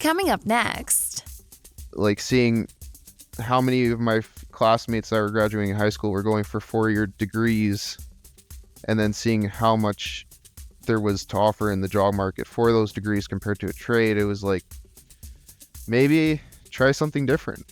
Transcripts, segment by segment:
Coming up next. Like seeing how many of my classmates that were graduating high school were going for 4-year degrees, and then seeing how much there was to offer in the job market for those degrees compared to a trade, it was like, maybe try something different.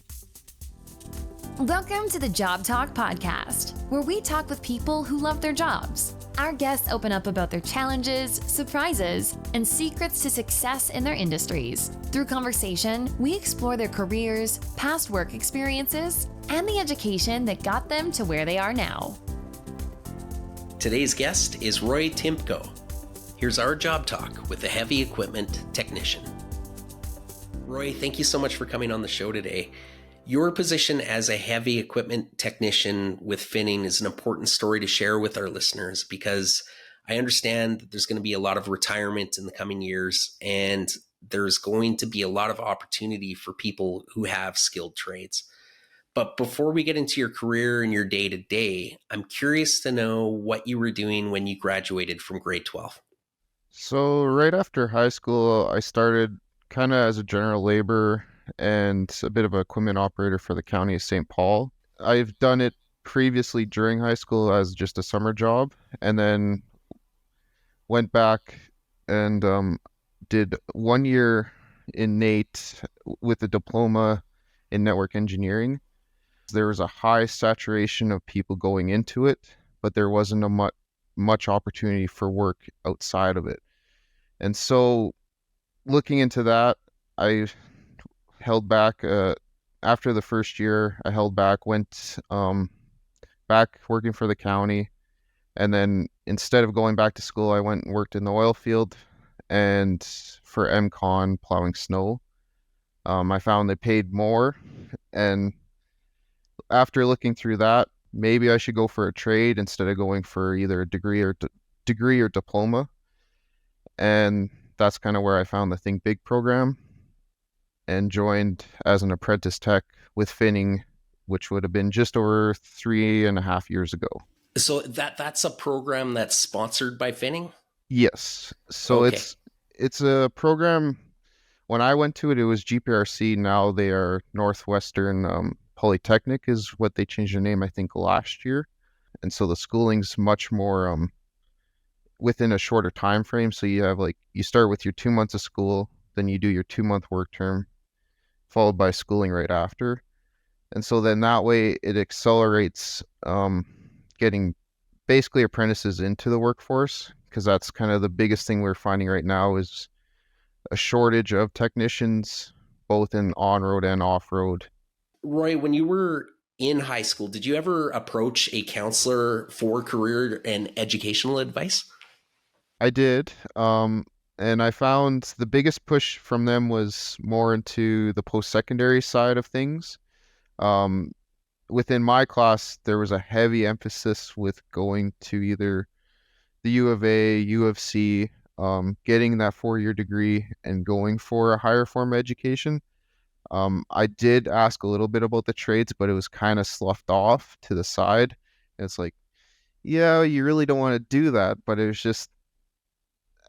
Welcome to the Job Talk Podcast, where we talk with people who love their jobs. Our guests open up about their challenges, surprises, and secrets to success in their industries. Through conversation, we explore their careers, past work experiences, and the education that got them to where they are now. Today's guest is Roy Tymko. Here's our job talk with a heavy equipment technician. Roy, thank you so much for coming on the show today. Your position as a heavy equipment technician with Finning is an important story to share with our listeners, because I understand that there's going to be a lot of retirement in the coming years, and there's going to be a lot of opportunity for people who have skilled trades. But before we get into your career and your day-to-day, I'm curious to know what you were doing when you graduated from grade 12. So right after high school, I started kind of as a general laborer and a bit of an equipment operator for the county of St. Paul. I've done it previously during high school as just a summer job, and then went back and did 1 year in NAIT with a diploma in network engineering. There was a high saturation of people going into it, but there wasn't much opportunity for work outside of it. And so looking into that, I held back after the first year. I held back, went back working for the county, and then instead of going back to school, I went and worked in the oil field and for MCon plowing snow. I found they paid more, and after looking through that, maybe I should go for a trade instead of going for either a degree or diploma. And that's kind of where I found the Think Big program and joined as an apprentice tech with Finning, which would have been just over 3.5 years ago. So that's a program that's sponsored by Finning? Yes. So Okay. it's a program. When I went to it, it was GPRC. Now they are Northwestern Polytechnic is what they changed their name, I think, last year. And so the schooling's much more within a shorter time frame. So you have you start with your 2 months of school, then you do your 2-month work term, followed by schooling right after. And so then that way it accelerates getting basically apprentices into the workforce, because that's kind of the biggest thing we're finding right now is a shortage of technicians, both in on-road and off-road. Roy, when you were in high school, did you ever approach a counselor for career and educational advice? I did. And I found the biggest push from them was more into the post-secondary side of things. Within my class, there was a heavy emphasis with going to either the U of A, U of C, getting that 4-year degree and going for a higher form of education. I did ask a little bit about the trades, but it was kind of sloughed off to the side. And it's like, yeah, you really don't want to do that, but it was just,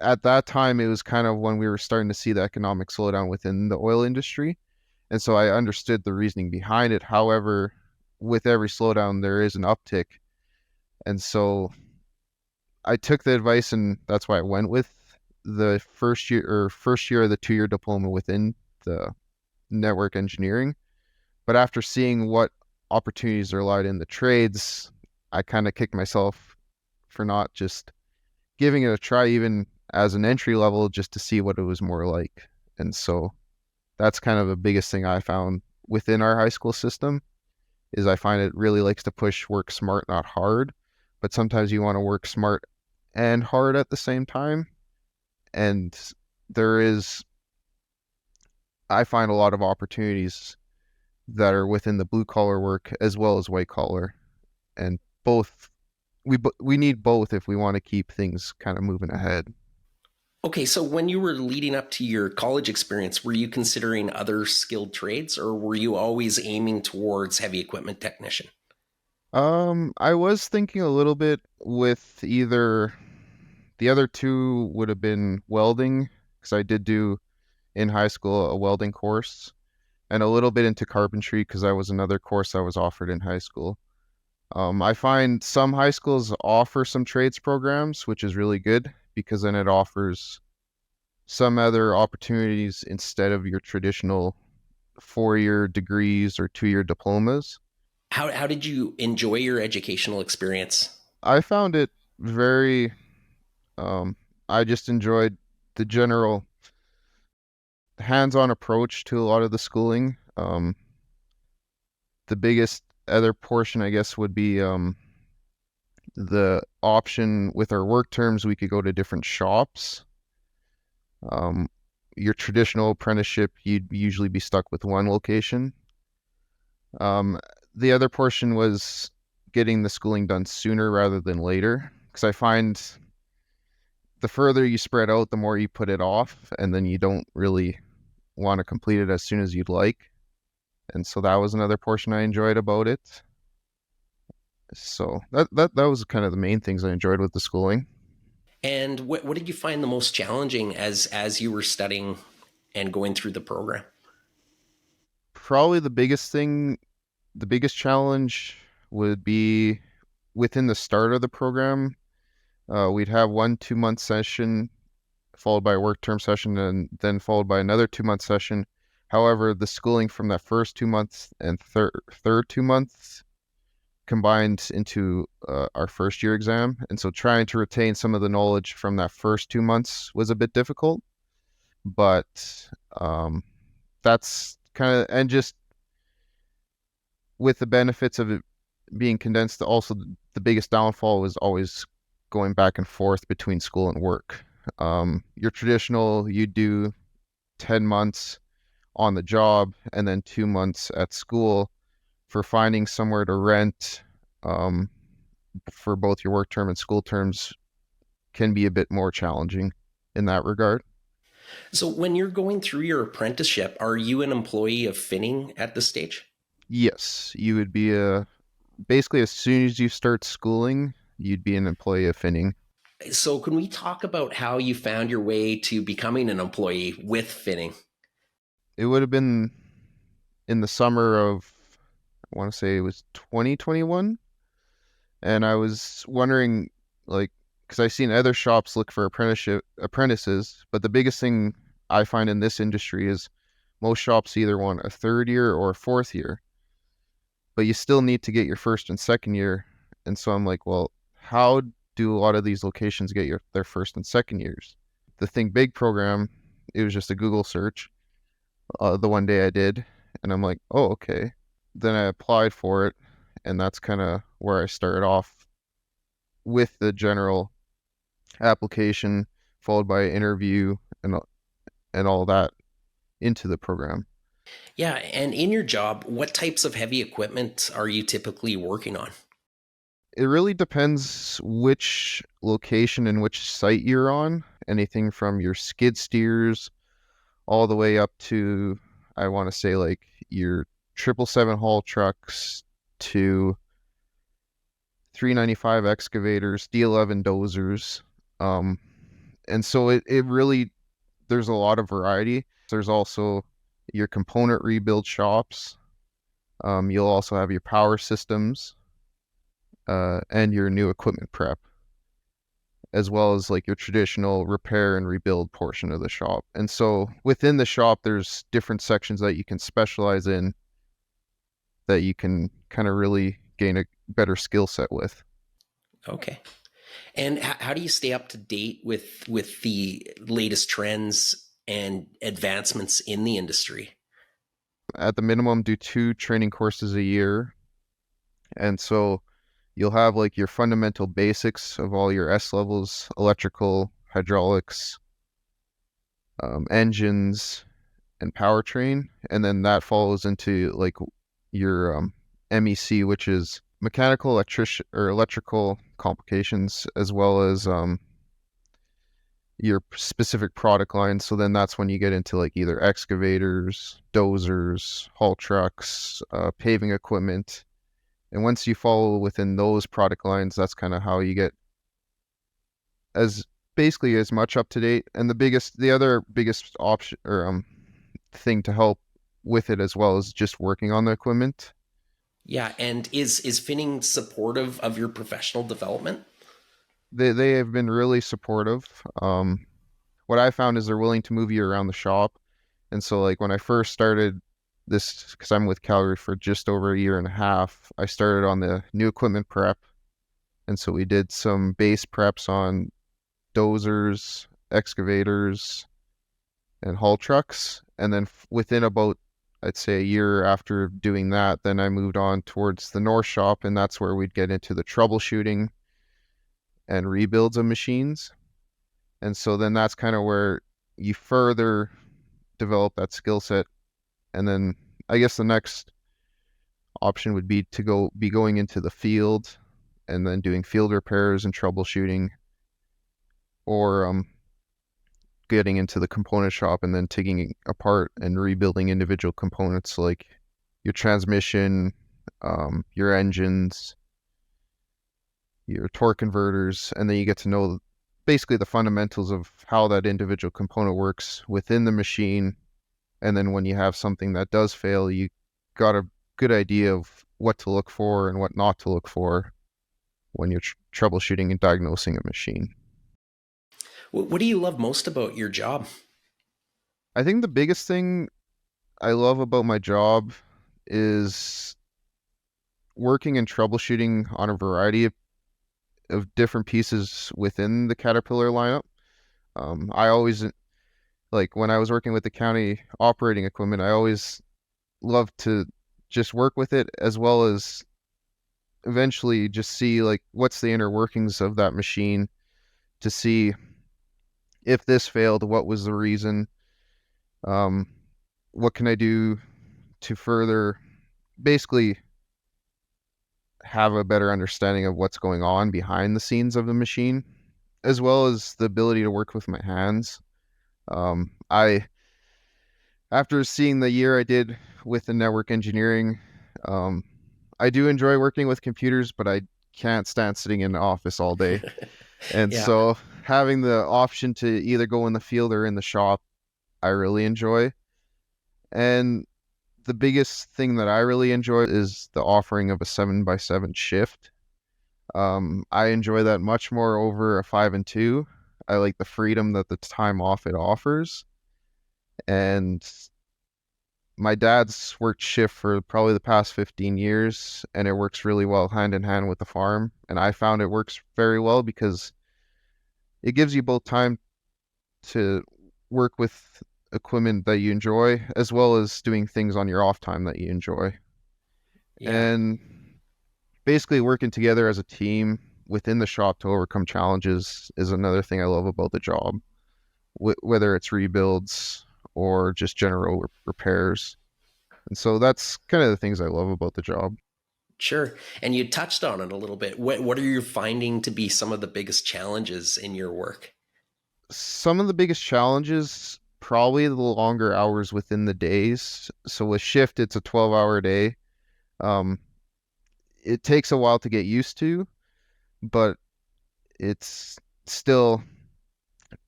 at that time, it was kind of when we were starting to see the economic slowdown within the oil industry. And so I understood the reasoning behind it. However, with every slowdown, there is an uptick. And so I took the advice, and that's why I went with the first year of the 2-year diploma within the network engineering. But after seeing what opportunities are lied in the trades, I kind of kicked myself for not just giving it a try, even as an entry level, just to see what it was more like. And so that's kind of the biggest thing I found within our high school system is I find it really likes to push work smart, not hard. But sometimes you want to work smart and hard at the same time. And I find a lot of opportunities that are within the blue collar work as well as white collar. And we need both if we want to keep things kind of moving ahead. Okay, so when you were leading up to your college experience, were you considering other skilled trades, or were you always aiming towards heavy equipment technician? I was thinking a little bit with either the other two would have been welding, because I did do in high school, a welding course, and a little bit into carpentry because that was another course I was offered in high school. I find some high schools offer some trades programs, which is really good because then it offers some other opportunities instead of your traditional 4-year degrees or 2-year diplomas. How did you enjoy your educational experience? I found it very, I just enjoyed the general hands-on approach to a lot of the schooling. The biggest other portion, I guess, would be the option with our work terms, we could go to different shops. Um, your traditional apprenticeship, you'd usually be stuck with one location. The other portion was getting the schooling done sooner rather than later, because I find the further you spread out, the more you put it off, and then you don't really want to complete it as soon as you'd like. And so that was another portion I enjoyed about it. So that was kind of the main things I enjoyed with the schooling. And what did you find the most challenging as you were studying and going through the program? Probably the biggest challenge would be within the start of the program. We'd have 1 2-month session followed by a work term session and then followed by another 2-month session. However, the schooling from that first 2 months and third 2 months combined into our first year exam. And so trying to retain some of the knowledge from that first 2 months was a bit difficult, but that's kind of, and just with the benefits of it being condensed, also the biggest downfall was always going back and forth between school and work. Your traditional, you do 10 months on the job and then 2 months at school. For finding somewhere to rent for both your work term and school terms can be a bit more challenging in that regard. So when you're going through your apprenticeship, are you an employee of Finning at this stage? Yes, you would be basically as soon as you start schooling, you'd be an employee of Finning. So can we talk about how you found your way to becoming an employee with Finning? It would have been in the summer of, I want to say it was 2021. And I was wondering, like, because I've seen other shops look for apprentices, but the biggest thing I find in this industry is most shops either want a 3rd year or a 4th year, but you still need to get your 1st and 2nd year. And so I'm like, well, how do a lot of these locations get their 1st and 2nd years? The Think Big program, it was just a Google search the one day I did, and I'm like, oh, okay. Then I applied for it, and that's kind of where I started off with the general application, followed by interview and all that into the program. Yeah, and in your job, what types of heavy equipment are you typically working on? It really depends which location and which site you're on. Anything from your skid steers all the way up to, I want to say, like your 777 haul trucks to 395 excavators, D11 dozers. And so it really, there's a lot of variety. There's also your component rebuild shops. You'll also have your power systems and your new equipment prep, as well as like your traditional repair and rebuild portion of the shop. And so within the shop, there's different sections that you can specialize in that you can kind of really gain a better skill set with. Okay. And how do you stay up to date with the latest trends and advancements in the industry? At the minimum, do 2 training courses a year. And so you'll have like your fundamental basics of all your S levels, electrical, hydraulics, engines, and powertrain. And then that follows into like your MEC, which is mechanical, electrical complications, as well as your specific product line. So then that's when you get into like either excavators, dozers, haul trucks, paving equipment. And once you fall within those product lines, that's kind of how you get as basically as much up to date. And the other biggest option or thing to help with it as well is just working on the equipment. Yeah, and is Finning supportive of your professional development? They have been really supportive. What I found is they're willing to move you around the shop. And so like when I first started this, because I'm with Calgary for just over a year and a half, I started on the new equipment prep. And so we did some base preps on dozers, excavators, and haul trucks. And then within about, I'd say a year after doing that, then I moved on towards the north shop, and that's where we'd get into the troubleshooting and rebuilds of machines. And so then that's kind of where you further develop that skill set. And then I guess the next option would be to going into the field and then doing field repairs and troubleshooting, or getting into the component shop and then taking apart and rebuilding individual components like your transmission, your engines, your torque converters, and then you get to know basically the fundamentals of how that individual component works within the machine. And then when you have something that does fail, you got a good idea of what to look for and what not to look for when you're troubleshooting and diagnosing a machine. What do you love most about your job? I think the biggest thing I love about my job is working and troubleshooting on a variety of different pieces within the Caterpillar lineup. I always, like when I was working with the county operating equipment, I always loved to just work with it, as well as eventually just see like what's the inner workings of that machine, to see if this failed, what was the reason, what can I do to further basically have a better understanding of what's going on behind the scenes of the machine, as well as the ability to work with my hands. I After seeing the year I did with the network engineering, I do enjoy working with computers, but I can't stand sitting in the office all day. And Yeah, so having the option to either go in the field or in the shop, I really enjoy. And the biggest thing that I really enjoy is the offering of a 7x7 shift. I enjoy that much more over a 5 and 2. I like the freedom that the time off it offers. And my dad's worked shift for probably the past 15 years, and it works really well hand in hand with the farm. And I found it works very well because it gives you both time to work with equipment that you enjoy, as well as doing things on your off time that you enjoy. yeah. And basically working together as a team within the shop to overcome challenges is another thing I love about the job, whether it's rebuilds or just general repairs. And so that's kind of the things I love about the job. Sure. And you touched on it a little bit. What are you finding to be some of the biggest challenges in your work? Some of the biggest challenges, probably the longer hours within the days. So with shift, it's a 12-hour day. Um, it takes a while to get used to, but it's still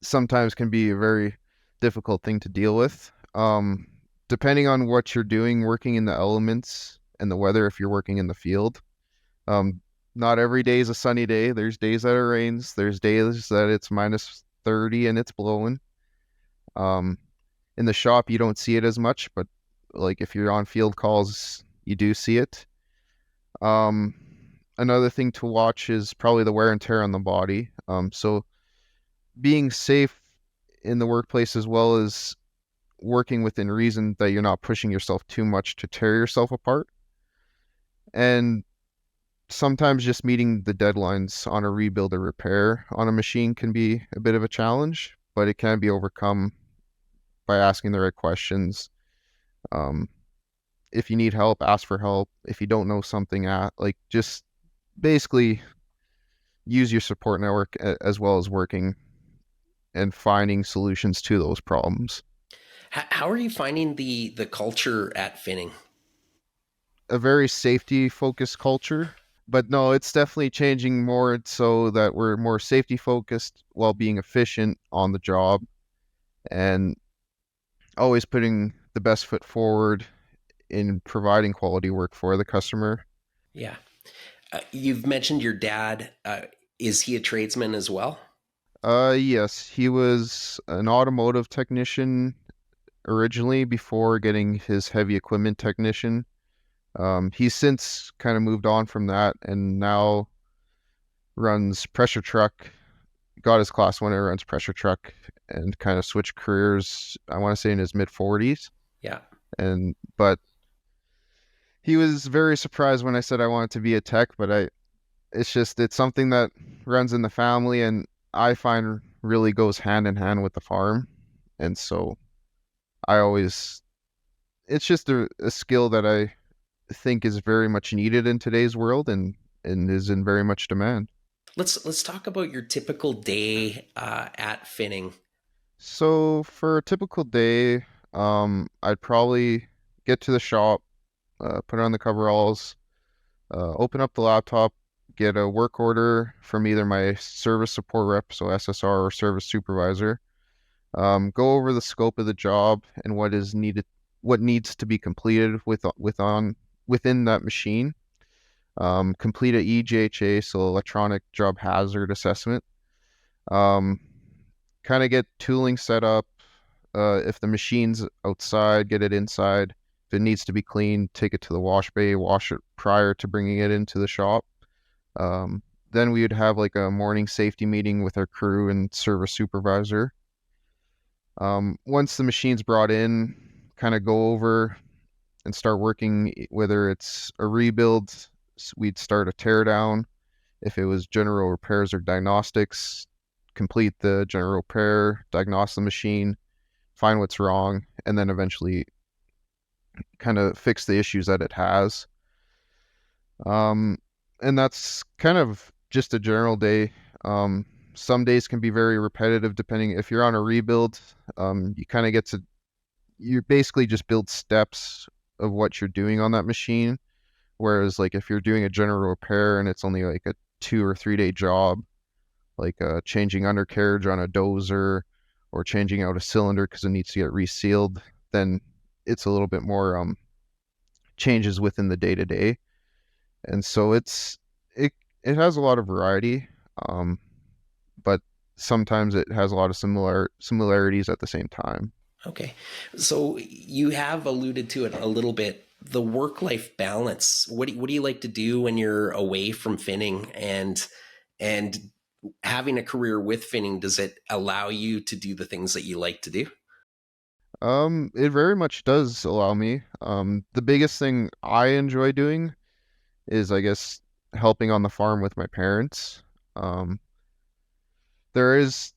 sometimes can be a very difficult thing to deal with. Depending on what you're doing, working in the elements and the weather, if you're working in the field, not every day is a sunny day. There's days that it rains. There's days that it's minus 30 and it's blowing. In the shop, you don't see it as much, but like if you're on field calls, you do see it. Another thing to watch is probably the wear and tear on the body. So being safe in the workplace, as well as working within reason, that you're not pushing yourself too much to tear yourself apart. And sometimes just meeting the deadlines on a rebuild or repair on a machine can be a bit of a challenge, but it can be overcome by asking the right questions. If you need help, ask for help. If you don't know something, just basically use your support network, as well as working and finding solutions to those problems. How are you finding the culture at Finning? A very safety focused culture. But no, it's definitely changing more so that we're more safety focused while being efficient on the job and always putting the best foot forward in providing quality work for the customer. Yeah. You've mentioned your dad. Is he a tradesman as well? Yes, he was an automotive technician originally before getting his heavy equipment technician. He's since kind of moved on from that and now runs pressure truck, got his class 1, runs pressure truck, and kind of switched careers, I want to say in his mid 40s. Yeah. And but he was very surprised when I said I wanted to be a tech, but it's something that runs in the family and I find really goes hand in hand with the farm. And so I always it's just a skill that I think is very much needed in today's world and is in very much demand. Let's talk about your typical day at Finning. So for a typical day, I'd probably get to the shop, put on the coveralls, open up the laptop, get a work order from either my service support rep, so SSR or service supervisor, go over the scope of the job and what needs to be completed within that machine. Complete a EJHA, so electronic job hazard assessment. Um, Kind of get tooling set up. If the machine's outside, get it inside. If it needs to be cleaned, take it to the wash bay, wash it prior to bringing it into the shop. Then we would have like a morning safety meeting with our crew and service supervisor. Once the machine's brought in, kind of go over and start working, whether it's a rebuild, we'd start a tear down. If it was general repairs or diagnostics, complete the general repair, diagnose the machine, find what's wrong, and then eventually kind of fix the issues that it has. And that's kind of just a general day. Some days can be very repetitive depending if you're on a rebuild. You kind of you basically just build steps of what you're doing on that machine. Whereas like if you're doing a general repair and it's only like a 2 or 3 day job, like changing undercarriage on a dozer or changing out a cylinder because it needs to get resealed, then it's a little bit more changes within the day to day. And so it has a lot of variety, but sometimes it has a lot of similarities at the same time. Okay. So you have alluded to it a little bit. The work-life balance. What do you like to do when you're away from Finning and having a career with Finning? Does it allow you to do the things that you like to do? It very much does allow me. The biggest thing I enjoy doing is, I guess, helping on the farm with my parents. Um, there is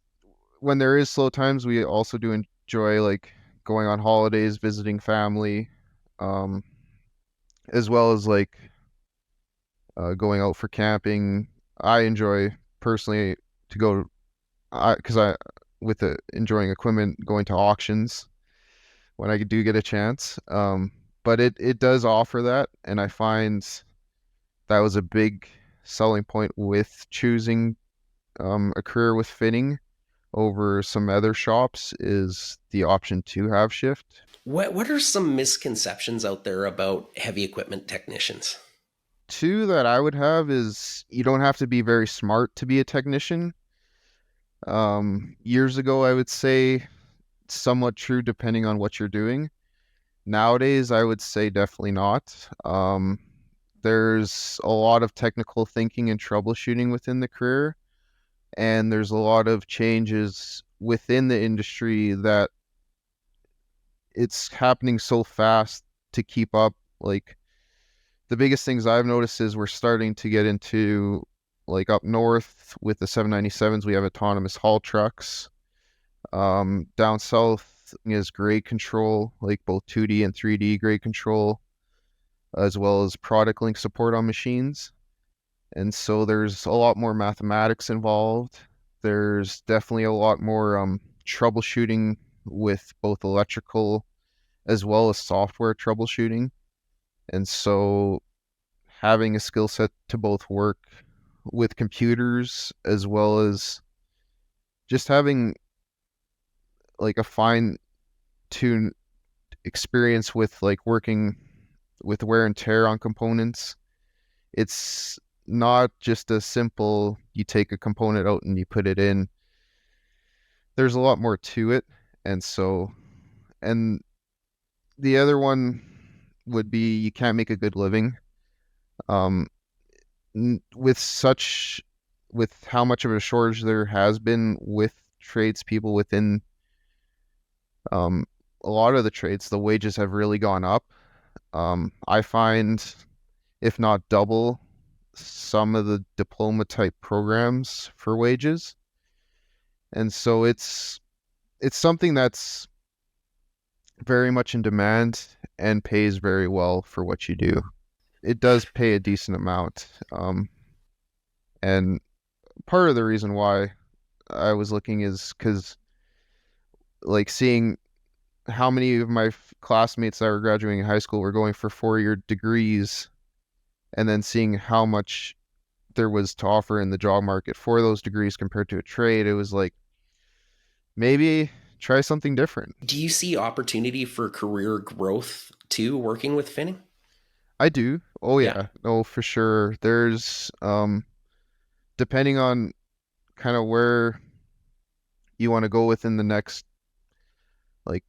when there is slow times, we also do enjoy like going on holidays, visiting family, um, as well as like going out for camping. I enjoy personally to go because I with the enjoying equipment going to auctions when I do get a chance. But it does offer that, and I find that was a big selling point with choosing a career with fitting over some other shops is the option to have shift. What are some misconceptions out there about heavy equipment technicians? Two that I would have is you don't have to be very smart to be a technician. Years ago, I would say somewhat true depending on what you're doing. Nowadays, I would say definitely not. There's a lot of technical thinking and troubleshooting within the career, and there's a lot of changes within the industry that it's happening so fast to keep up. Like the biggest things I've noticed is we're starting to get into like up north with the 797s, we have autonomous haul trucks. Down south is grade control, like both 2D and 3D grade control, as well as product link support on machines. And so there's a lot more mathematics involved. There's definitely a lot more troubleshooting with both electrical as well as software troubleshooting. And so having a skill set to both work with computers as well as just having like a fine tune experience with like working with wear and tear on components. It's not just a simple you take a component out and you put it in. There's a lot more to it. And so, and the other one would be you can't make a good living. Um, with such, with how much of a shortage there has been with tradespeople within um, a lot of the trades, the wages have really gone up. I find, if not double, some of the diploma type programs for wages. And so it's something that's very much in demand and pays very well for what you do. It does pay a decent amount. And part of the reason why I was looking is because like seeing how many of my classmates that were graduating high school were going for 4-year degrees and then seeing how much there was to offer in the job market for those degrees compared to a trade, it was like maybe try something different. Do you see opportunity for career growth too working with finning? I do. Oh Yeah. yeah. No, for sure. There's depending on kind of where you want to go within the next, like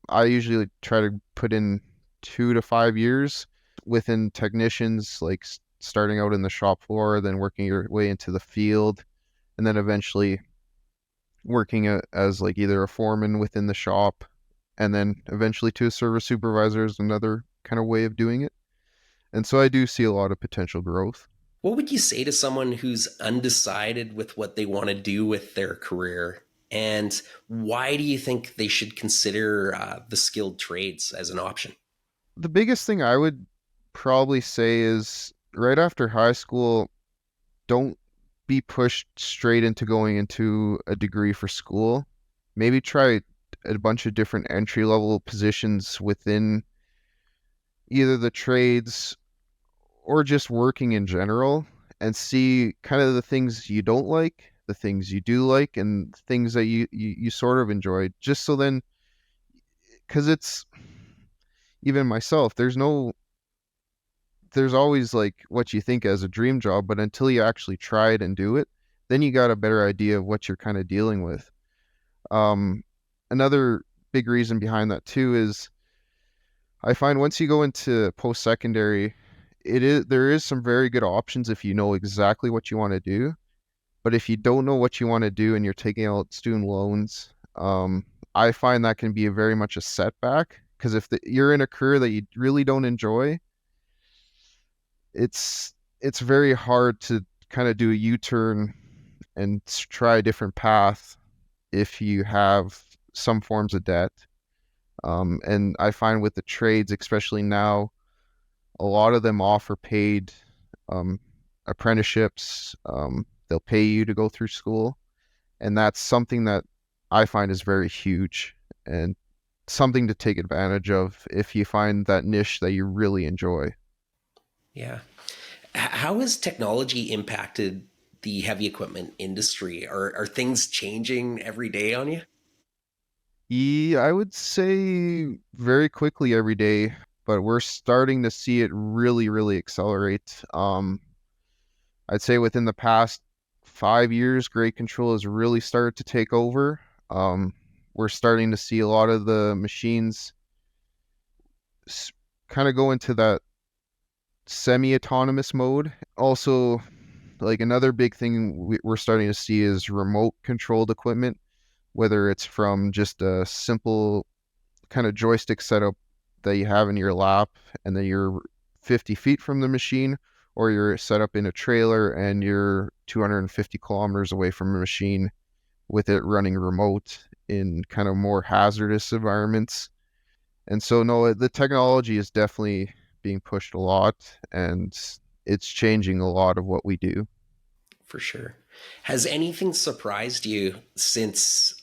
I usually try to put in 2 to 5 years within technicians, like starting out in the shop floor, then working your way into the field, and then eventually working as like either a foreman within the shop, and then eventually to a service supervisor is another kind of way of doing it. And so I do see a lot of potential growth. What would you say to someone who's undecided with what they want to do with their career? And why do you think they should consider the skilled trades as an option? The biggest thing I would probably say is right after high school, don't be pushed straight into going into a degree for school. Maybe try a bunch of different entry level positions within either the trades or just working in general and see kind of the things you don't like, the things you do like, and things that you sort of enjoy. Just so then, because it's even myself, there's always like what you think as a dream job, but until you actually try it and do it, then you got a better idea of what you're kind of dealing with. Um, Another big reason behind that too is I find once you go into post-secondary, there is some very good options if you know exactly what you want to do. But if you don't know what you want to do and you're taking out student loans, I find that can be very much a setback because if you're in a career that you really don't enjoy, it's very hard to kind of do a U-turn and try a different path if you have some forms of debt. And I find with the trades, especially now, a lot of them offer paid um, apprenticeships. They'll pay you to go through school, and that's something that I find is very huge and something to take advantage of if you find that niche that you really enjoy. Yeah. How has technology impacted the heavy equipment industry? Are things changing every day on you? Yeah, I would say very quickly every day, but we're starting to see it really, really accelerate. I'd say within the past 5 years, grade control has really started to take over. We're starting to see a lot of the machines kind of go into that semi-autonomous mode. Also, like another big thing we're starting to see is remote controlled equipment, whether it's from just a simple kind of joystick setup that you have in your lap and then you're 50 feet from the machine, or you're set up in a trailer and you're 250 kilometers away from a machine with it running remote in kind of more hazardous environments. And so, no, the technology is definitely being pushed a lot and it's changing a lot of what we do. For sure. Has anything surprised you since,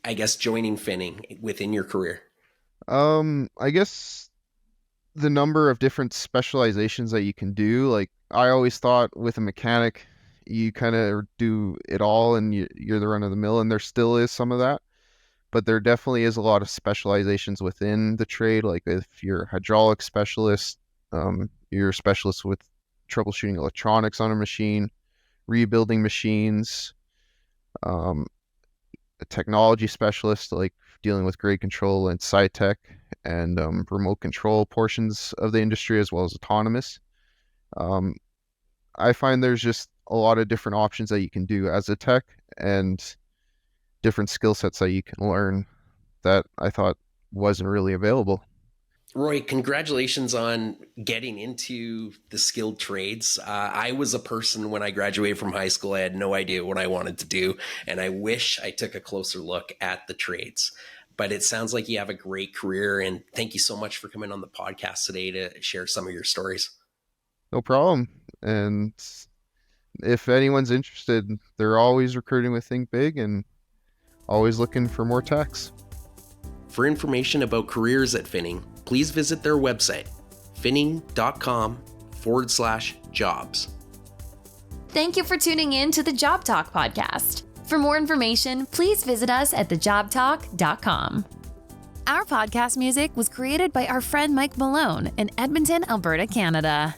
I guess, joining finning within your career? I guess the number of different specializations that you can do. Like I always thought with a mechanic, you kind of do it all and you're the run of the mill, and there still is some of that. But there definitely is a lot of specializations within the trade. Like if you're a hydraulic specialist, you're a specialist with troubleshooting electronics on a machine, rebuilding machines, a technology specialist, like dealing with grade control and sci tech and remote control portions of the industry, as well as autonomous. I find there's just a lot of different options that you can do as a tech, and different skill sets that you can learn that I thought wasn't really available. Roy, congratulations on getting into the skilled trades. I was a person when I graduated from high school, I had no idea what I wanted to do, and I wish I took a closer look at the trades. But it sounds like you have a great career, and thank you so much for coming on the podcast today to share some of your stories. No problem. And if anyone's interested, they're always recruiting with Think Big and always looking for more techs. For information about careers at Finning, please visit their website, finning.com/jobs. Thank you for tuning in to the Job Talk podcast. For more information, please visit us at thejobtalk.com. Our podcast music was created by our friend Mike Malone in Edmonton, Alberta, Canada.